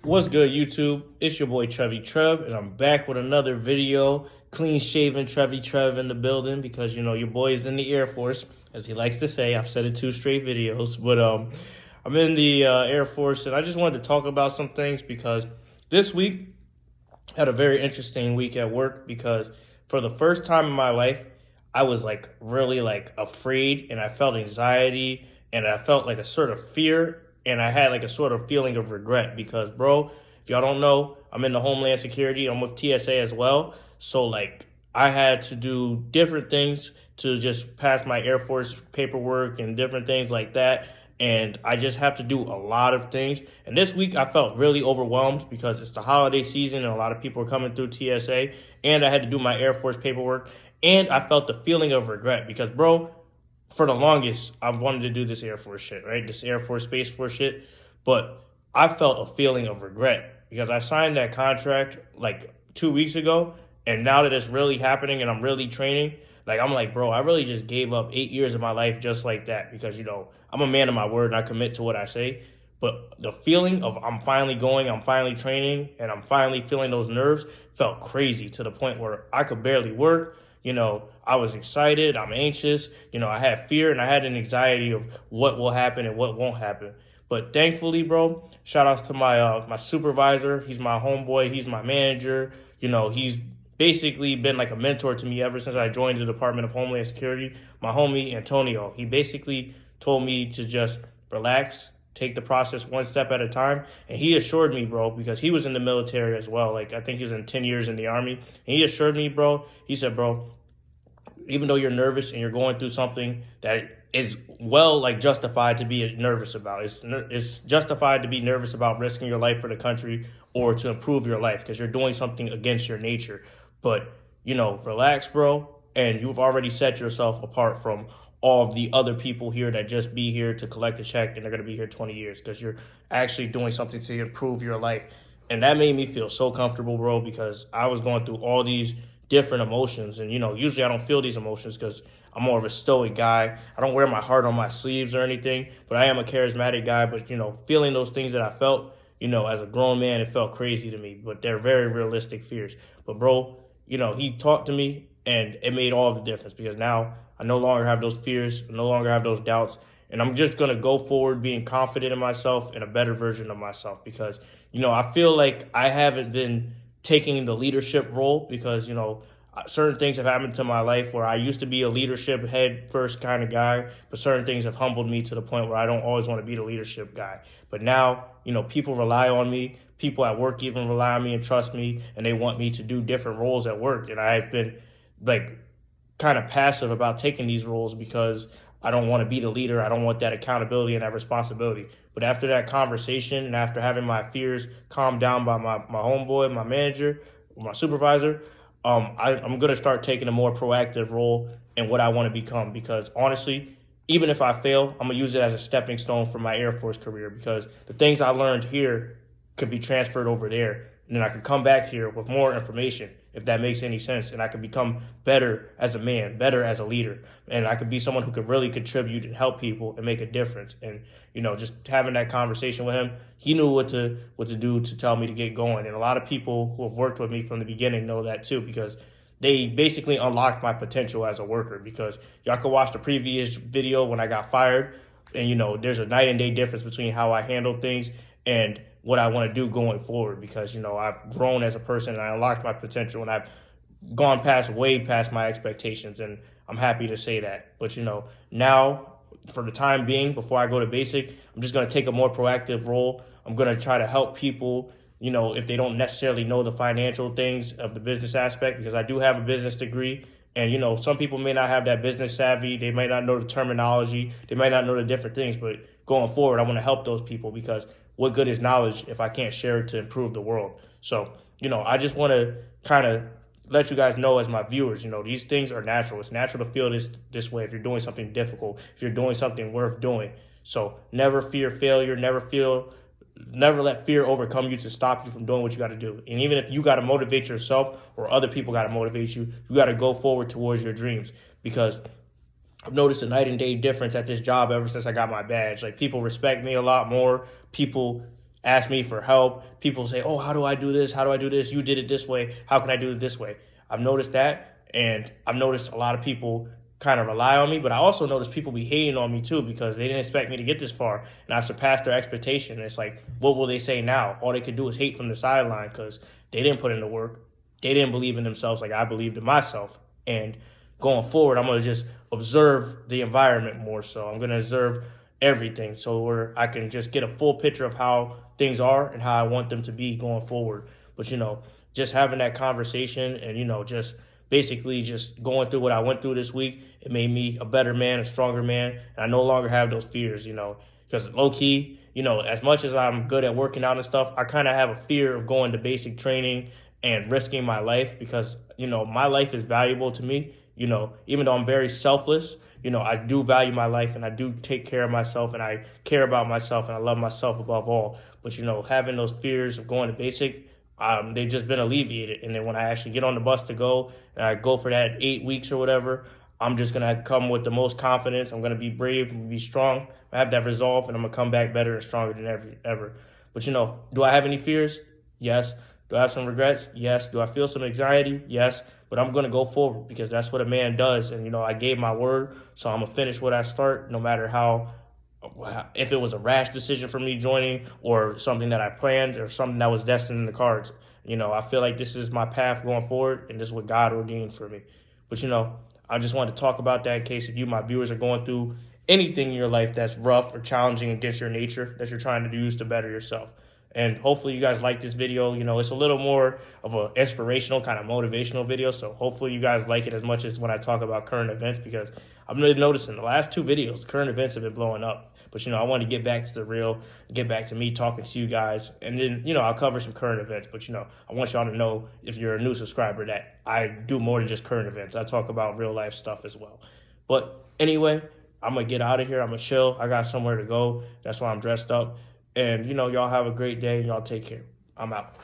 What's good, YouTube? It's your boy Trevi Trev, and I'm back with another video. Clean shaven Trevi Trev in the building because your boy is in the Air Force, as he likes to say. I've said it 2 straight videos, but I'm in the Air Force, and I just wanted to talk about some things because this week I had a very interesting week at work because for the first time in my life, I was really afraid, and I felt anxiety, and I felt like a sort of fear, and I had like a sort of feeling of regret because, bro, if y'all don't know, I'm in the Homeland Security. I'm with TSA as well. So I had to do different things to just pass my Air Force paperwork and different things like that. And I just have to do a lot of things. And this week I felt really overwhelmed because it's the holiday season and a lot of people are coming through TSA. And I had to do my Air Force paperwork. And I felt the feeling of regret because, bro, for the longest, I've wanted to do this Air Force shit, right? This Air Force, Space Force shit. But I felt a feeling of regret because I signed that contract like 2 weeks ago. And now that it's really happening and I'm really training, I'm like, bro, I really just gave up 8 years of my life just like that because, I'm a man of my word and I commit to what I say. But the feeling of I'm finally going, I'm finally training, and I'm finally feeling those nerves felt crazy to the point where I could barely work. I was excited, I'm anxious, I had fear and I had an anxiety of what will happen and what won't happen. But thankfully, bro, shout outs to my supervisor. He's my homeboy, he's my manager. He's basically been like a mentor to me ever since I joined the Department of Homeland Security. My homie Antonio, he basically told me to just relax, take the process one step at a time. And he assured me, bro, because he was in the military as well. I think he was in 10 years in the Army. And he assured me, bro, he said, bro, even though you're nervous and you're going through something that is justified to be nervous about. It's justified to be nervous about risking your life for the country or to improve your life because you're doing something against your nature. But, relax, bro, and you've already set yourself apart from all of the other people here that just be here to collect a check and they're going to be here 20 years because you're actually doing something to improve your life. And that made me feel so comfortable, bro, because I was going through all these different emotions. And, usually I don't feel these emotions because I'm more of a stoic guy. I don't wear my heart on my sleeves or anything, but I am a charismatic guy. But, feeling those things that I felt, as a grown man, it felt crazy to me. But they're very realistic fears. But, bro, he talked to me and it made all the difference because now I no longer have those fears, I no longer have those doubts. And I'm just going to go forward being confident in myself and a better version of myself because, I feel like I haven't been taking the leadership role because, certain things have happened to my life where I used to be a leadership head first kind of guy, but certain things have humbled me to the point where I don't always want to be the leadership guy. But now, people rely on me. People at work even rely on me and trust me, and they want me to do different roles at work. And I've been kind of passive about taking these roles because I don't want to be the leader. I don't want that accountability and that responsibility. But after that conversation and after having my fears calmed down by my homeboy, my manager, my supervisor, I'm going to start taking a more proactive role in what I want to become because honestly, even if I fail, I'm going to use it as a stepping stone for my Air Force career because the things I learned here could be transferred over there. And then I could come back here with more information, if that makes any sense. And I could become better as a man, better as a leader. And I could be someone who could really contribute and help people and make a difference. And, just having that conversation with him, he knew what to do to tell me to get going. And a lot of people who have worked with me from the beginning know that too, because they basically unlocked my potential as a worker. Because y'all could watch the previous video when I got fired. And, there's a night and day difference between how I handle things and what I want to do going forward because, I've grown as a person and I unlocked my potential and I've gone way past my expectations. And I'm happy to say that. But, now for the time being, before I go to basic, I'm just going to take a more proactive role. I'm going to try to help people, if they don't necessarily know the financial things of the business aspect, because I do have a business degree. And, some people may not have that business savvy. They might not know the terminology. They might not know the different things. But going forward, I want to help those people because what good is knowledge if I can't share it to improve the world? So, I just want to kind of let you guys know as my viewers, these things are natural. It's natural to feel this way if you're doing something difficult, if you're doing something worth doing. So never fear failure, never let fear overcome you to stop you from doing what you got to do. And even if you got to motivate yourself or other people got to motivate you, you got to go forward towards your dreams because I've noticed a night and day difference at this job ever since I got my badge. People respect me a lot more. People ask me for help. People say, oh, how do I do this? How do I do this? You did it this way. How can I do it this way? I've noticed that, and I've noticed a lot of people kind of rely on me, but I also noticed people be hating on me too because they didn't expect me to get this far, and I surpassed their expectation. And it's like, what will they say now? All they could do is hate from the sideline because they didn't put in the work. They didn't believe in themselves like I believed in myself. And going forward, I'm going to just observe the environment more so. I'm going to observe everything so where I can just get a full picture of how things are and how I want them to be going forward. But, just having that conversation and, just basically just going through what I went through this week, it made me a better man, a stronger man. And I no longer have those fears, because low key, as much as I'm good at working out and stuff, I kind of have a fear of going to basic training and risking my life because, my life is valuable to me. Even though I'm very selfless, I do value my life and I do take care of myself and I care about myself and I love myself above all. But, having those fears of going to basic, they've just been alleviated. And then when I actually get on the bus to go and I go for that 8 weeks or whatever, I'm just going to come with the most confidence. I'm going to be brave and be strong. I have that resolve and I'm going to come back better and stronger than ever. But, do I have any fears? Yes. Do I have some regrets? Yes. Do I feel some anxiety? Yes. But I'm going to go forward because that's what a man does. And, I gave my word, so I'm going to finish what I start no matter if it was a rash decision for me joining or something that I planned or something that was destined in the cards. I feel like this is my path going forward and this is what God ordained for me. But, I just wanted to talk about that in case if my viewers are going through anything in your life that's rough or challenging against your nature that you're trying to use to better yourself. And hopefully you guys like this video. It's a little more of an inspirational, kind of motivational video. So hopefully you guys like it as much as when I talk about current events because I'm really noticing the last 2 videos, current events have been blowing up. But, I want to get back to the real, get back to me talking to you guys. And then, I'll cover some current events. But, I want y'all to know if you're a new subscriber that I do more than just current events. I talk about real life stuff as well. But anyway, I'm going to get out of here. I'm going to chill. I got somewhere to go. That's why I'm dressed up. And, y'all have a great day and y'all take care. I'm out.